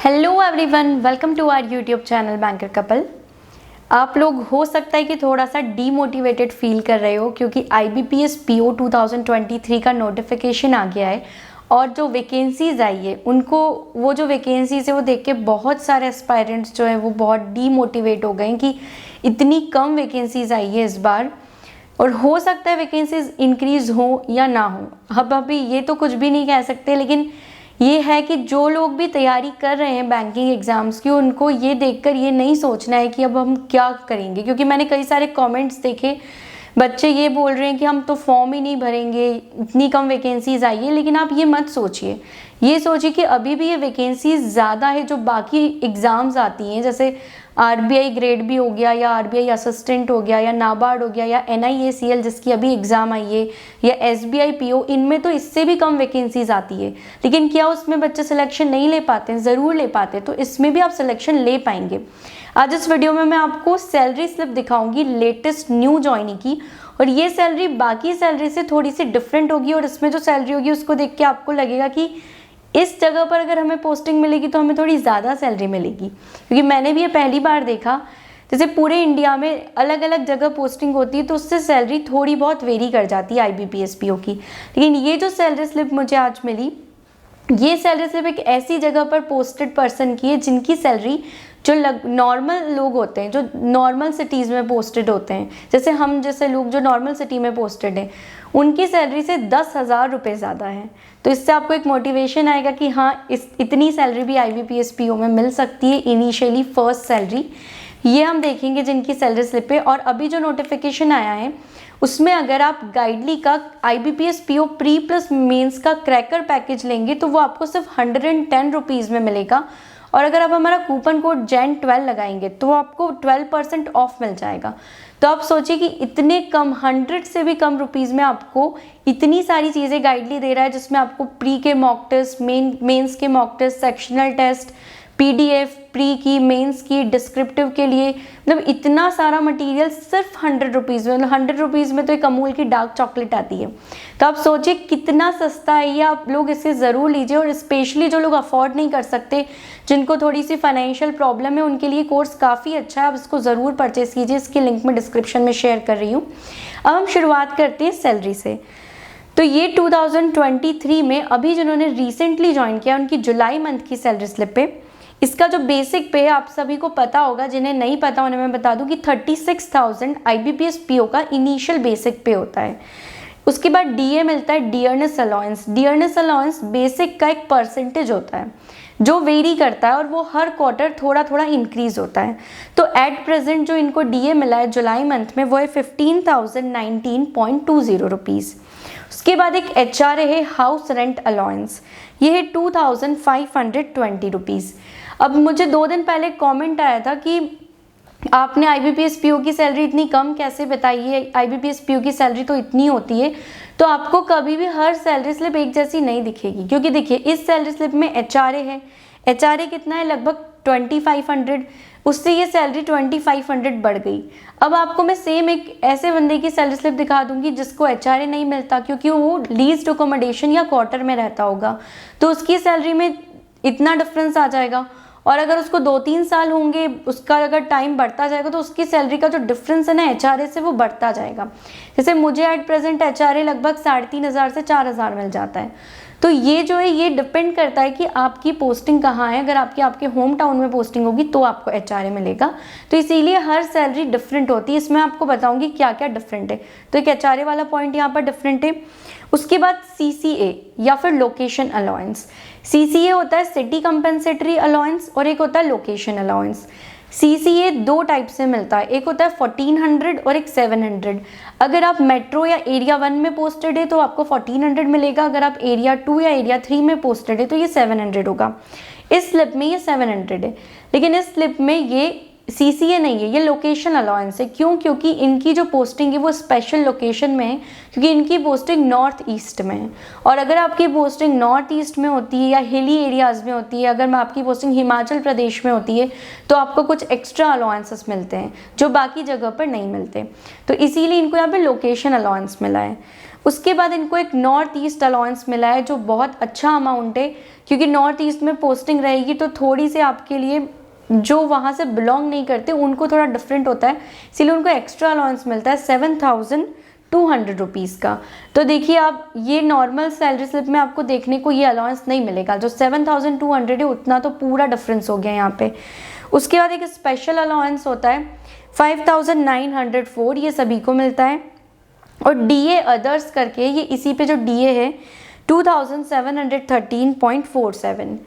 Hello everyone, welcome to our YouTube channel banker couple. आप लोग हो सकता है कि थोड़ा सा डीमोटिवेटेड फील कर रहे हो क्योंकि IBPS PO 2023 का नोटिफिकेशन आ गया है और जो वैकेंसीज आई है उनको वो जो वैकेंसीज है वो देख के बहुत सारे एस्पायरेंट्स जो हैं वो बहुत डीमोटिवेट हो गए कि इतनी कम वैकेंसीज आई है इस बार और हो सकता है वैकेंसीज इंक्रीज हो या ना हो। अब अभी ये तो कुछ भी नहीं कह सकते, लेकिन ये है कि जो लोग भी तैयारी कर रहे हैं बैंकिंग एग्ज़ाम्स की उनको ये देखकर ये नहीं सोचना है कि अब हम क्या करेंगे, क्योंकि मैंने कई सारे कमेंट्स देखे, बच्चे ये बोल रहे हैं कि हम तो फॉर्म ही नहीं भरेंगे, इतनी कम वैकेंसीज आई है। लेकिन आप ये मत सोचिए, ये सोचिए कि अभी भी ये वैकेंसीज ज़्यादा है जो बाकी एग्ज़ाम्स आती हैं, जैसे RBI ग्रेड भी हो गया या RBI असिस्टेंट हो गया या नाबार्ड हो गया या NIACL जिसकी अभी एग्ज़ाम आई है या SBI PO, इनमें तो इससे भी कम वैकेंसीज आती है। लेकिन क्या उसमें बच्चे सिलेक्शन नहीं ले पाते हैं? ज़रूर ले पाते हैं, तो इसमें भी आप सिलेक्शन ले पाएंगे। आज इस वीडियो में मैं आपको सैलरी स्लिप दिखाऊंगी लेटेस्ट न्यू ज्वाइनिंग की, और ये सैलरी बाकी सैलरी से थोड़ी सी डिफरेंट होगी और इसमें जो सैलरी होगी उसको देख के आपको लगेगा कि इस जगह पर अगर हमें पोस्टिंग मिलेगी तो हमें थोड़ी ज़्यादा सैलरी मिलेगी। क्योंकि मैंने भी ये पहली बार देखा, जैसे पूरे इंडिया में अलग अलग जगह पोस्टिंग होती है तो उससे सैलरी थोड़ी बहुत वेरी कर जाती है IBPS PO की। लेकिन ये जो सैलरी स्लिप मुझे आज मिली, ये सैलरी स्लिप एक ऐसी जगह पर पोस्टेड पर्सन की है जिनकी सैलरी जो नॉर्मल लोग होते हैं, जो नॉर्मल सिटीज़ में पोस्टेड होते हैं, जैसे हम जैसे लोग जो नॉर्मल सिटी में पोस्टेड हैं, उनकी सैलरी से 10,000 रुपये ज़्यादा है। तो इससे आपको एक मोटिवेशन आएगा कि हाँ, इतनी सैलरी भी IBPS PO में मिल सकती है इनिशियली फर्स्ट सैलरी। ये हम देखेंगे जिनकी सैलरी स्लिप है। और अभी जो नोटिफिकेशन आया है उसमें अगर आप गाइडली का IBPS PO pre plus mains का क्रैकर पैकेज लेंगे तो वो आपको सिर्फ 110 रुपीज़ में मिलेगा। और अगर आप हमारा कूपन कोड JEN12 लगाएंगे तो आपको 12% ऑफ मिल जाएगा। तो आप सोचिए कि इतने कम 100 से भी कम रुपीज़ में आपको इतनी सारी चीज़ें गाइडली दे रहा है, जिसमें आपको प्री के मॉक टेस्ट, मेंस के mock test, sectional test, PDF pre की, मेंस की, डिस्क्रिप्टिव के लिए, मतलब इतना सारा मटेरियल सिर्फ 100 रुपीज़ में। मतलब 100 रुपीज़ में तो एक अमूल की डार्क चॉकलेट आती है। तो आप सोचिए कितना सस्ता है ये, आप लोग इसे ज़रूर लीजिए। और स्पेशली जो लोग अफोर्ड नहीं कर सकते, जिनको थोड़ी सी फाइनेंशियल प्रॉब्लम है, उनके लिए कोर्स काफ़ी अच्छा है, आप इसको ज़रूर परचेस कीजिए। इसकी लिंक मैं डिस्क्रिप्शन में शेयर कर रही हूँ। अब हम शुरुआत करते हैं सैलरी से। तो ये 2023 में अभी जिन्होंने रिसेंटली ज्वाइन किया उनकी जुलाई मंथ की सैलरी स्लिप है। इसका जो बेसिक पे आप सभी को पता होगा, जिन्हें नहीं पता उन्हें मैं बता दूं कि 36,000 IBPS PO का इनिशियल बेसिक पे होता है। उसके बाद DA मिलता है, dearness allowance. Dearness allowance basic का एक परसेंटेज होता है जो वेरी करता है और वो हर क्वार्टर थोड़ा थोड़ा इंक्रीज होता है। तो एट प्रेजेंट जो इनको DA मिला है जुलाई मंथ में वो है 15,019.20 रुपीज़। उसके बाद एक HRA है, हाउस रेंट अलाउंस, ये है 2,520 रुपीज़। अब मुझे 2 दिन पहले कमेंट आया था कि आपने IBPS PO की सैलरी इतनी कम कैसे बताई है, IBPS PO की सैलरी तो इतनी होती है। तो आपको कभी भी हर सैलरी स्लिप एक जैसी नहीं दिखेगी, क्योंकि देखिए इस सैलरी स्लिप में HRA है। HRA कितना है? लगभग 2500। उससे ये सैलरी 2500 बढ़ गई। अब आपको मैं सेम एक ऐसे बंदे की सैलरी स्लिप दिखा दूंगी जिसको HRA नहीं मिलता, क्योंकि वो लीज्ड अकोमोडेशन या क्वार्टर में रहता होगा, तो उसकी सैलरी में इतना डिफरेंस आ जाएगा। और अगर उसको 2-3 साल होंगे, उसका अगर टाइम बढ़ता जाएगा तो उसकी सैलरी का जो डिफरेंस है ना HRA से, वो बढ़ता जाएगा। जैसे मुझे एट प्रेजेंट HRA लगभग 3,500 से 4,000 मिल जाता है। तो ये जो है ये डिपेंड करता है कि आपकी पोस्टिंग कहाँ है। अगर आपके होम टाउन में पोस्टिंग होगी तो आपको HRA मिलेगा। तो इसीलिए हर सैलरी डिफरेंट होती है। इसमें आपको बताऊंगी क्या क्या डिफरेंट है। तो एक HRA वाला पॉइंट यहाँ पर डिफरेंट है। उसके बाद CCA या फिर लोकेशन अलाउंस। CCA होता है सिटी कंपेंसेटरी अलाउंस और एक होता है लोकेशन अलाउंस। CCA 2 टाइप से मिलता है, एक होता है 1400 और एक 700। अगर आप मेट्रो या एरिया 1 में पोस्टेड है तो आपको 1400 मिलेगा। अगर आप एरिया 2 या एरिया 3 में पोस्टेड है तो ये 700 होगा। इस स्लिप में ये 700 है, लेकिन इस स्लिप में ये CCA नहीं है, ये लोकेशन अलाउंस है। क्यों? क्योंकि इनकी जो पोस्टिंग है वो स्पेशल लोकेशन में है, क्योंकि इनकी पोस्टिंग नॉर्थ ईस्ट में है। और अगर आपकी पोस्टिंग नॉर्थ ईस्ट में होती है या हिली एरियाज़ में होती है, अगर आपकी पोस्टिंग हिमाचल प्रदेश में होती है तो आपको कुछ एक्स्ट्रा अलाउंसेस मिलते हैं जो बाकी जगह पर नहीं मिलते। तो इसीलिए इनको यहाँ पे लोकेशन अलाउंस मिला है। उसके बाद इनको एक नॉर्थ ईस्ट अलाउंस मिला है जो बहुत अच्छा अमाउंट है, क्योंकि नॉर्थ ईस्ट में पोस्टिंग रहेगी तो थोड़ी सी आपके लिए जो वहाँ से बिलोंग नहीं करते उनको थोड़ा डिफरेंट होता है, इसीलिए उनको एक्स्ट्रा अलाउंस मिलता है 7,200 रुपीज़ का। तो देखिए आप ये नॉर्मल सैलरी स्लिप में आपको देखने को ये अलाउंस नहीं मिलेगा, जो 7,200 है उतना तो पूरा डिफरेंस हो गया यहाँ पे। उसके बाद एक स्पेशल अलाउंस होता है 5,904, ये सभी को मिलता है। और DA अदर्स करके ये इसी पे जो DA है 2,713.47।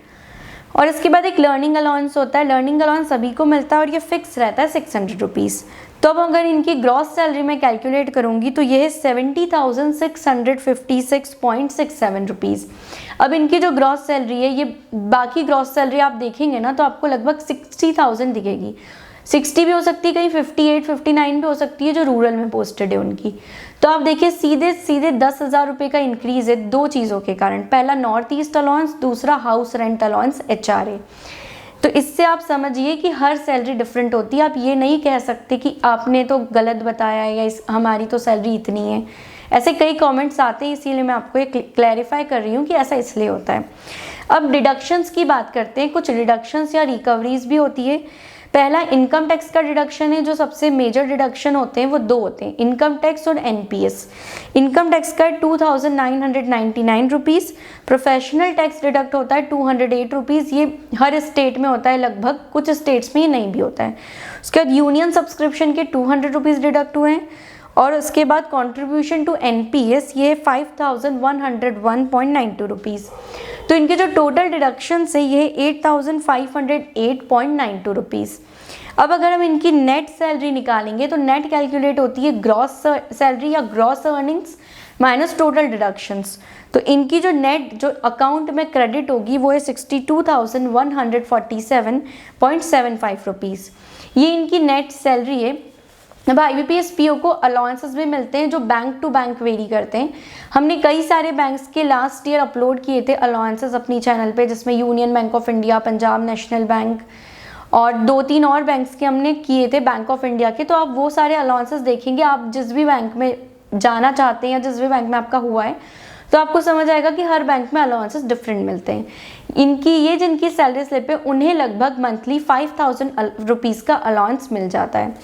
और इसके बाद एक लर्निंग अलाउंस होता है, लर्निंग अलाउंस सभी को मिलता है और ये फिक्स रहता है 600 रुपीज़। तो अब अगर इनकी ग्रॉस सैलरी मैं कैलकुलेट करूँगी तो ये है 70,656.67 रुपीज़। अब इनकी जो ग्रॉस सैलरी है, ये बाकी ग्रॉस सैलरी आप देखेंगे ना तो आपको लगभग 60,000 दिखेगी, 60 भी हो सकती है, कहीं 58, 59 भी हो सकती है जो रूरल में पोस्टेड है उनकी। तो आप देखिए सीधे सीधे 10,000 रुपये का इंक्रीज़ है दो चीज़ों के कारण, पहला नॉर्थ ईस्ट अलाउंस, दूसरा हाउस रेंट अलाउंस HRA। तो इससे आप समझिए कि हर सैलरी डिफरेंट होती है, आप ये नहीं कह सकते कि आपने तो गलत बताया है या हमारी तो सैलरी इतनी है। ऐसे कई कमेंट्स आते हैं, इसीलिए मैं आपको ये क्लैरिफाई कर रही हूँ कि ऐसा इसलिए होता है। अब डिडक्शंस की बात करते हैं, कुछ डिडक्शंस या रिकवरीज भी होती है। पहला इनकम टैक्स का डिडक्शन है, जो सबसे मेजर डिडक्शन होते हैं वो दो होते हैं, इनकम टैक्स और NPS। इनकम टैक्स का 2,999 रुपीज़, प्रोफेशनल टैक्स डिडक्ट होता है 208 रुपीज़। ये हर स्टेट में होता है लगभग, कुछ स्टेट्स में ये नहीं भी होता है। उसके बाद यूनियन सब्सक्रिप्शन के 200 रुपीज़ डिडक्ट हुए हैं। और उसके बाद कंट्रीब्यूशन टू NPS ये 5,101.92 रुपीज़। तो इनके जो टोटल डिडक्शंस है ये 8,508.92 रुपीज़। अब अगर हम इनकी नेट सैलरी निकालेंगे तो नेट कैलकुलेट होती है ग्रॉस सैलरी या gross earnings minus total deductions. तो इनकी जो नेट जो अकाउंट में क्रेडिट होगी वो है 62,147.75 रुपीज़। ये इनकी नेट सैलरी है। अब IBPS PO को अलाउंसेस भी मिलते हैं जो बैंक टू बैंक वेरी करते हैं। हमने कई सारे बैंक्स के लास्ट ईयर अपलोड किए थे अलाउंसेस अपनी चैनल पे, जिसमें union bank of India, Punjab national bank और 2-3 और बैंक्स के हमने किए थे, बैंक ऑफ इंडिया के। तो आप वो सारे अलाउंसेस देखेंगे, आप जिस भी बैंक में जाना चाहते हैं या जिस भी बैंक में आपका हुआ है तो आपको समझ आएगा कि हर बैंक में अलाउंसेस डिफरेंट मिलते हैं। इनकी ये जिनकी सैलरी स्लिप है उन्हें लगभग मंथली 5,000 रुपीज़ का अलाउंस मिल जाता है।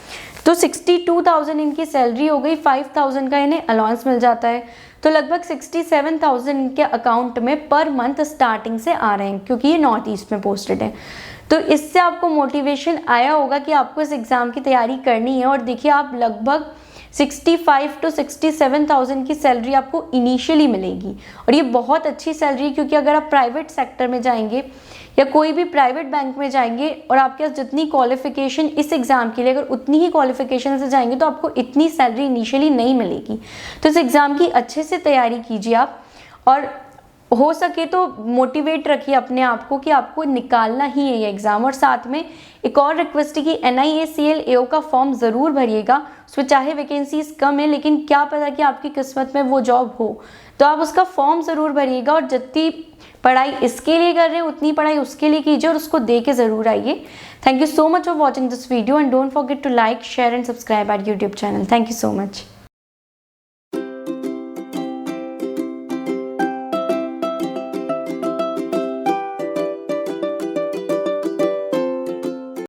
तो 62,000 इनकी सैलरी हो गई, 5,000 का इन्हें अलाउंस मिल जाता है, तो लगभग 67,000 इनके अकाउंट में पर मंथ स्टार्टिंग से आ रहे हैं, क्योंकि ये नॉर्थ ईस्ट में पोस्टेड है। तो इससे आपको मोटिवेशन आया होगा कि आपको इस एग्ज़ाम की तैयारी करनी है। और देखिए आप लगभग 65 to 67,000 की सैलरी आपको इनिशियली मिलेगी, और ये बहुत अच्छी सैलरी है, क्योंकि अगर आप प्राइवेट सेक्टर में जाएंगे या कोई भी प्राइवेट बैंक में जाएंगे और आपके पास जितनी क्वालिफिकेशन इस एग्ज़ाम के लिए अगर उतनी ही क्वालिफिकेशन से जाएंगे तो आपको इतनी सैलरी इनिशियली नहीं मिलेगी। तो इस एग्ज़ाम की अच्छे से तैयारी कीजिए आप, और हो सके तो मोटिवेट रखिए अपने आप को कि आपको निकालना ही है ये एग्ज़ाम। और साथ में एक और रिक्वेस्ट है कि NIACL AO का फॉर्म ज़रूर भरिएगा। उसमें चाहे वैकेंसीज कम है, लेकिन क्या पता कि आपकी किस्मत में वो जॉब हो, तो आप उसका फॉर्म ज़रूर भरिएगा। और जितनी पढ़ाई इसके लिए कर रहे हैं उतनी पढ़ाई उसके लिए कीजिए और उसको दे के ज़रूर आइए। Thank you so much for watching this video and don't forget to like, share and subscribe our YouTube channel. Thank you so much.